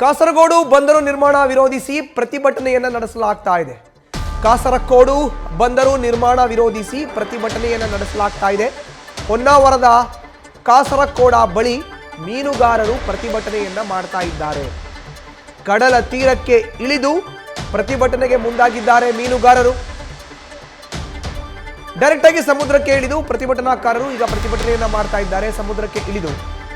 ಕಾಸರಗೋಡು ಬಂದರು ನಿರ್ಮಾಣ ವಿರೋಧಿಸಿ ಪ್ರತಿಭಟನೆಯನ್ನು ನಡೆಸಲಾಗ್ತಾ ಇದೆ. ಕಾಸರಗೋಡು ಬಂದರು ನಿರ್ಮಾಣ ವಿರೋಧಿಸಿ ಪ್ರತಿಭಟನೆಯನ್ನು ನಡೆಸಲಾಗ್ತಾ ಇದೆ. ಹೊನ್ನಾವರದ ಕಾಸರಗೋಡ ಬಳಿ ಮೀನುಗಾರರು ಪ್ರತಿಭಟನೆಯನ್ನ ಮಾಡ್ತಾ ಇದ್ದಾರೆ. ಕಡಲ ತೀರಕ್ಕೆ ಇಳಿದು ಪ್ರತಿಭಟನೆಗೆ ಮುಂದಾಗಿದ್ದಾರೆ ಮೀನುಗಾರರು. ಡೈರೆಕ್ಟ್ ಆಗಿ ಸಮುದ್ರಕ್ಕೆ ಇಳಿದು ಪ್ರತಿಭಟನಾಕಾರರು ಈಗ ಪ್ರತಿಭಟನೆಯನ್ನ ಮಾಡ್ತಾ ಇದ್ದಾರೆ. ಸಮುದ್ರಕ್ಕೆ ಇಳಿದು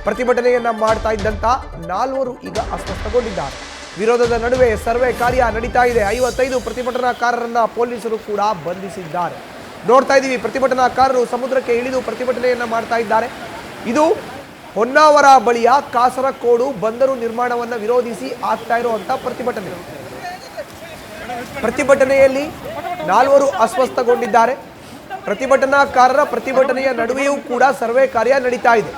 ಪ್ರತಿಭಟನೆಯನ್ನ ಮಾಡ್ತಾ ಇದ್ದಂತ 4 ಈಗ ಅಸ್ವಸ್ಥಗೊಂಡಿದ್ದಾರೆ. ವಿರೋಧದ ನಡುವೆ ಸರ್ವೆ ಕಾರ್ಯ ನಡೀತಾ ಇದೆ. 55 ಪ್ರತಿಭಟನಾಕಾರರನ್ನ ಪೊಲೀಸರು ಕೂಡ ಬಂಧಿಸಿದ್ದಾರೆ. ನೋಡ್ತಾ ಇದ್ದೀವಿ, ಪ್ರತಿಭಟನಾಕಾರರು ಸಮುದ್ರಕ್ಕೆ ಇಳಿದು ಪ್ರತಿಭಟನೆಯನ್ನ ಮಾಡ್ತಾ ಇದ್ದಾರೆ. ಇದು ಹೊನ್ನಾವರ ಬಳಿಯ ಕಾಸರಗೋಡು ಬಂದರು ನಿರ್ಮಾಣವನ್ನು ವಿರೋಧಿಸಿ ಆಗ್ತಾ ಇರುವಂತ ಪ್ರತಿಭಟನೆಯಲ್ಲಿ 4 ಅಸ್ವಸ್ಥಗೊಂಡಿದ್ದಾರೆ. ಪ್ರತಿಭಟನಾಕಾರರ ಪ್ರತಿಭಟನೆಯ ನಡುವೆಯೂ ಕೂಡ ಸರ್ವೆ ಕಾರ್ಯ ನಡೀತಾ ಇದೆ.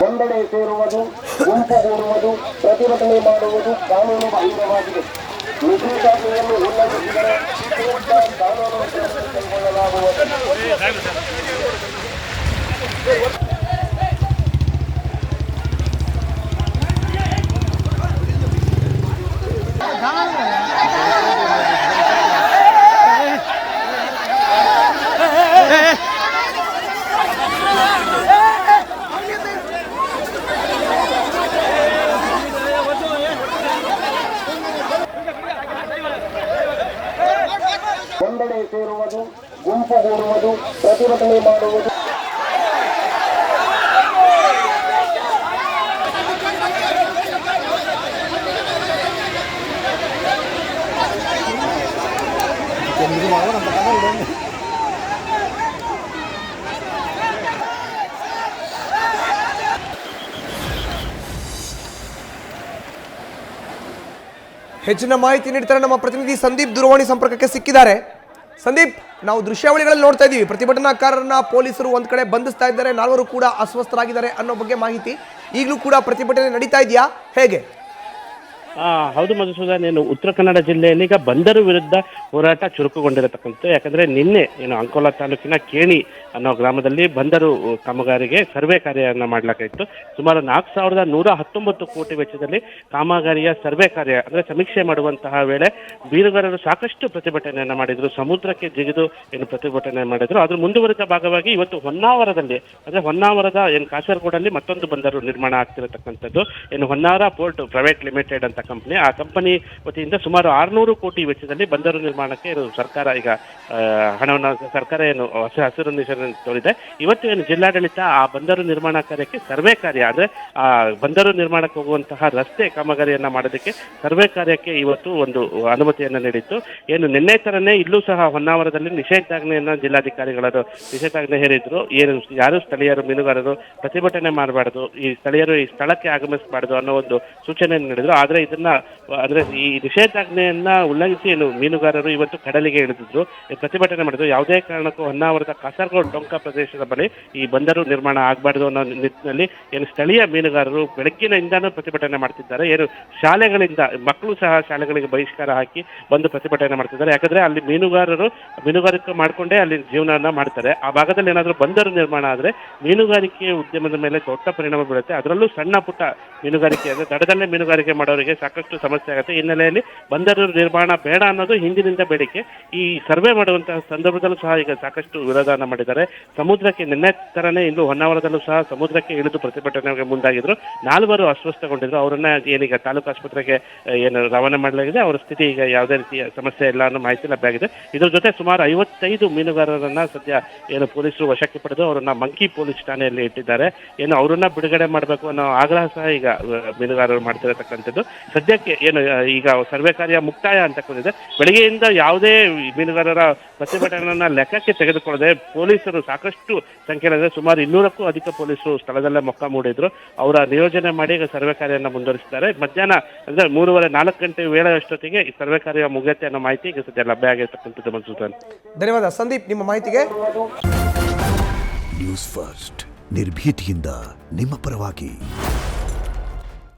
ಒಂದೆಡೆ ಸೇರುವುದು, ಗುಂಪುಗೂಡುವುದು, ಪ್ರತಿಭಟನೆ ಮಾಡುವುದು ಕಾನೂನು ಬಾಹಿರವಾಗಿದೆ. ನಿಷೇಧಾಜ್ಞೆಯನ್ನು ಉಲ್ಲಂಘಿಸಿದರೆ ಕಾನೂನು ಕ್ರಮ ಕೈಗೊಳ್ಳಲಾಗುವುದು. ಒಂದೆಡೆ ಸೇರುವುದು, ಗುಂಪುಗೂಡುವುದು, ಪ್ರತಿಭಟನೆ ಮಾಡುವುದು. ಹೆಚ್ಚಿನ ಮಾಹಿತಿ ನೀಡ್ತಾರೆ ನಮ್ಮ ಪ್ರತಿನಿಧಿ ಸಂದೀಪ್. ದೂರವಾಣಿ ಸಂಪರ್ಕಕ್ಕೆ ಸಿಕ್ಕಿದ್ದಾರೆ. ಸಂದೀಪ್, ನಾವು ದೃಶ್ಯಾವಳಿಗಳಲ್ಲಿ ನೋಡ್ತಾ ಇದ್ದೀವಿ, ಪ್ರತಿಭಟನಾಕಾರರನ್ನ ಪೊಲೀಸರು ಒಂದ್ ಕಡೆ ಬಂಧಿಸ್ತಾ ಇದ್ದಾರೆ, 4 ಕೂಡ ಅಸ್ವಸ್ಥರಾಗಿದ್ದಾರೆ ಅನ್ನೋ ಬಗ್ಗೆ ಮಾಹಿತಿ. ಈಗಲೂ ಕೂಡ ಪ್ರತಿಭಟನೆ ನಡೀತಾ ಇದೆಯಾ, ಹೇಗೆ? ಹೌದು ಮಧುಸೂದನ್, ಉತ್ತರ ಕನ್ನಡ ಜಿಲ್ಲೆಯಲ್ಲಿ ಈಗ ಬಂದರು ವಿರುದ್ಧ ಹೋರಾಟ ಚುರುಕುಗೊಂಡಿರತಕ್ಕಂಥ. ಯಾಕಂದ್ರೆ ನಿನ್ನೆ ಅಂಕೋಲಾ ತಾಲೂಕಿನ ಕೇಣಿ ಅನ್ನೋ ಗ್ರಾಮದಲ್ಲಿ ಬಂದರು ಕಾಮಗಾರಿಗೆ ಸರ್ವೆ ಕಾರ್ಯವನ್ನು ಮಾಡಲಾಗಿತ್ತು. ಸುಮಾರು 4,119 ಕೋಟಿ ವೆಚ್ಚದಲ್ಲಿ ಕಾಮಗಾರಿಯ ಸರ್ವೆ ಕಾರ್ಯ ಅಂದ್ರೆ ಸಮೀಕ್ಷೆ ಮಾಡುವಂತಹ ವೇಳೆ ಮೀನುಗಾರರು ಸಾಕಷ್ಟು ಪ್ರತಿಭಟನೆಯನ್ನ ಮಾಡಿದ್ರು. ಸಮುದ್ರಕ್ಕೆ ಜಿಗಿದು ಪ್ರತಿಭಟನೆ ಮಾಡಿದ್ರು. ಅದ್ರ ಮುಂದುವರಿದ ಭಾಗವಾಗಿ ಇವತ್ತು ಹೊನ್ನಾವರದಲ್ಲಿ ಅಂದ್ರೆ ಹೊನ್ನಾವರದ ಕಾಸರಗೋಡಲ್ಲಿ ಮತ್ತೊಂದು ಬಂದರು ನಿರ್ಮಾಣ ಆಗ್ತಿರತಕ್ಕಂಥದ್ದು. ಹೊನ್ನಾವರ ಪೋರ್ಟ್ ಪ್ರೈವೇಟ್ ಲಿಮಿಟೆಡ್ ಅಂತ ಕಂಪನಿ, ಆ ಕಂಪನಿ ವತಿಯಿಂದ ಸುಮಾರು 600 ಕೋಟಿ ವೆಚ್ಚದಲ್ಲಿ ಬಂದರು ನಿರ್ಮಾಣಕ್ಕೆ ಸರ್ಕಾರ ಈಗ ಹಣವನ್ನು ಸರ್ಕಾರ ಹಸಿರು ನಿಶಾನೆ ತೋರಿದೆ. ಇವತ್ತು ಜಿಲ್ಲಾಡಳಿತ ಆ ಬಂದರು ನಿರ್ಮಾಣ ಕಾರ್ಯಕ್ಕೆ ಸರ್ವೆ ಕಾರ್ಯ ಅಂದ್ರೆ ಆ ಬಂದರು ನಿರ್ಮಾಣಕ್ಕೆ ಹೋಗುವಂತಹ ರಸ್ತೆ ಕಾಮಗಾರಿಯನ್ನ ಮಾಡೋದಕ್ಕೆ ಸರ್ವೆ ಕಾರ್ಯಕ್ಕೆ ಇವತ್ತು ಒಂದು ಅನುಮತಿಯನ್ನ ನೀಡಿತ್ತು. ನಿನ್ನೆ ತರನೇ ಇಲ್ಲೂ ಸಹ ಹೊನ್ನಾವರದಲ್ಲಿ ನಿಷೇಧಾಜ್ಞೆಯನ್ನ ಜಿಲ್ಲಾಧಿಕಾರಿಗಳು ನಿಷೇಧಾಜ್ಞೆ ಹೇರಿದ್ರು. ಯಾರು ಸ್ಥಳೀಯರು ಮೀನುಗಾರರು ಪ್ರತಿಭಟನೆ ಮಾಡಬಾರ್ದು, ಈ ಸ್ಥಳೀಯರು ಈ ಸ್ಥಳಕ್ಕೆ ಆಗಮಿಸಬಾರ್ದು ಅನ್ನೋ ಒಂದು ಸೂಚನೆಯನ್ನು ನೀಡಿದ್ರು. ಆದ್ರೆ ಇದನ್ನ ಅಂದ್ರೆ ಈ ನಿಷೇಧಾಜ್ಞೆಯನ್ನ ಉಲ್ಲಂಘಿಸಿ ಮೀನುಗಾರರು ಇವತ್ತು ಕಡಲಿಗೆ ಇಳಿದಿದ್ರು, ಪ್ರತಿಭಟನೆ ಮಾಡಿದ್ರು. ಯಾವುದೇ ಕಾರಣಕ್ಕೂ ಹೊನ್ನಾವರದ ಕಾಸರಗೋಡು ಡೊಂಕ ಪ್ರದೇಶದ ಬಳಿ ಈ ಬಂದರು ನಿರ್ಮಾಣ ಆಗಬಾರ್ದು ಅನ್ನೋ ನಿಟ್ಟಿನಲ್ಲಿ ಸ್ಥಳೀಯ ಮೀನುಗಾರರು ಬೆಳಗ್ಗಿನಿಂದಾನು ಪ್ರತಿಭಟನೆ ಮಾಡ್ತಿದ್ದಾರೆ. ಶಾಲೆಗಳಿಂದ ಮಕ್ಕಳು ಸಹ ಶಾಲೆಗಳಿಗೆ ಬಹಿಷ್ಕಾರ ಹಾಕಿ ಬಂದು ಪ್ರತಿಭಟನೆ ಮಾಡ್ತಿದ್ದಾರೆ. ಯಾಕಂದ್ರೆ ಅಲ್ಲಿ ಮೀನುಗಾರಿಕೆ ಮಾಡ್ಕೊಂಡೇ ಅಲ್ಲಿ ಜೀವನವನ್ನ ಮಾಡ್ತಾರೆ. ಆ ಭಾಗದಲ್ಲಿ ಏನಾದ್ರೂ ಬಂದರು ನಿರ್ಮಾಣ ಆದ್ರೆ ಮೀನುಗಾರಿಕೆ ಉದ್ಯಮದ ಮೇಲೆ ದೊಡ್ಡ ಪರಿಣಾಮ ಬೀಳುತ್ತೆ. ಅದರಲ್ಲೂ ಸಣ್ಣ ಪುಟ್ಟ ಮೀನುಗಾರಿಕೆ ಅಂದ್ರೆ ದಡದಲ್ಲೇ ಮೀನುಗಾರಿಕೆ ಮಾಡೋರಿಗೆ ಸಾಕಷ್ಟು ಸಮಸ್ಯೆ ಆಗುತ್ತೆ. ಹಿನ್ನೆಲೆಯಲ್ಲಿ ಬಂದರು ನಿರ್ಮಾಣ ಬೇಡ ಅನ್ನೋದು ಹಿಂದಿನಿಂದ ಬೇಡಿಕೆ. ಈ ಸರ್ವೆ ಮಾಡುವಂತಹ ಸಂದರ್ಭದಲ್ಲೂ ಸಹ ಈಗ ಸಾಕಷ್ಟು ವಿರೋಧನ ಮಾಡಿದ್ದಾರೆ. ಸಮುದ್ರಕ್ಕೆ ನಿನ್ನೆ ತರನೇ ಇಂದು ಹೊನ್ನಾವರದಲ್ಲೂ ಸಹ ಸಮುದ್ರಕ್ಕೆ ಇಳಿದು ಪ್ರತಿಭಟನೆಗೆ ಮುಂದಾಗಿದ್ರು. 4 ಅಸ್ವಸ್ಥಗೊಂಡಿದ್ರು. ಅವರನ್ನ ಏನೀಗ ತಾಲೂಕು ಆಸ್ಪತ್ರೆಗೆ ರವಾನೆ ಮಾಡಲಾಗಿದೆ. ಅವರ ಸ್ಥಿತಿ ಈಗ ಯಾವುದೇ ರೀತಿಯ ಸಮಸ್ಯೆ ಇಲ್ಲ ಅನ್ನೋ ಮಾಹಿತಿ ಲಭ್ಯ ಆಗಿದೆ. ಇದ್ರ ಜೊತೆ ಸುಮಾರು 55 ಮೀನುಗಾರರನ್ನ ಸದ್ಯ ಪೊಲೀಸರು ವಶಕ್ಕೆ ಪಡೆದು ಅವರನ್ನ ಮಂಕಿ ಪೊಲೀಸ್ ಠಾಣೆಯಲ್ಲಿ ಇಟ್ಟಿದ್ದಾರೆ. ಅವರನ್ನ ಬಿಡುಗಡೆ ಮಾಡಬೇಕು ಅನ್ನೋ ಆಗ್ರಹ ಸಹ ಈಗ ಮೀನುಗಾರರು ಮಾಡ್ತಿರತಕ್ಕಂಥದ್ದು. ಸದ್ಯಕ್ಕೆ ಏನು ಈಗ ಸರ್ವೆ ಕಾರ್ಯ ಮುಕ್ತಾಯ ಅಂತ ಕೊಂಡಿದೆ. ಬೆಳಗ್ಗೆಯಿಂದ ಯಾವುದೇ ಮೀನುಗಾರರ ಪ್ರತಿಭಟನೆಯನ್ನ ಲೆಕ್ಕಕ್ಕೆ ತೆಗೆದುಕೊಳ್ಳದೆ ಪೊಲೀಸರು ಸಾಕಷ್ಟು ಸಂಖ್ಯೆಯಲ್ಲಿ ಸುಮಾರು 200ಕ್ಕೂ ಅಧಿಕ ಪೊಲೀಸರು ಸ್ಥಳದಲ್ಲೇ ಮೊಕ್ಕ ಮೂಡಿದ್ರು. ಅವರ ನಿಯೋಜನೆ ಮಾಡಿ ಈಗ ಸರ್ವೆ ಕಾರ್ಯವನ್ನು ಮುಂದುವರಿಸಿದ್ದಾರೆ. ಮಧ್ಯಾಹ್ನ ಅಂದ್ರೆ 3:30-4 ಗಂಟೆ ವೇಳೆಯಷ್ಟೊತ್ತಿಗೆ ಈ ಸರ್ವೆ ಕಾರ್ಯ ಮುಗಿಯುತ್ತೆ ಅನ್ನೋ ಮಾಹಿತಿ ಈಗ ಸದ್ಯ ಲಭ್ಯ ಆಗಿರ್ತಕ್ಕಂಥದ್ದು ಮನ್ಸೂದನ್. ಧನ್ಯವಾದ ಸಂದೀಪ್ ನಿಮ್ಮ ಮಾಹಿತಿಗೆ. ನ್ಯೂಸ್ ಫಸ್ಟ್ ನಿರ್ಭೀತಿಯಿಂದ ನಿಮ್ಮ ಪರವಾಗಿ.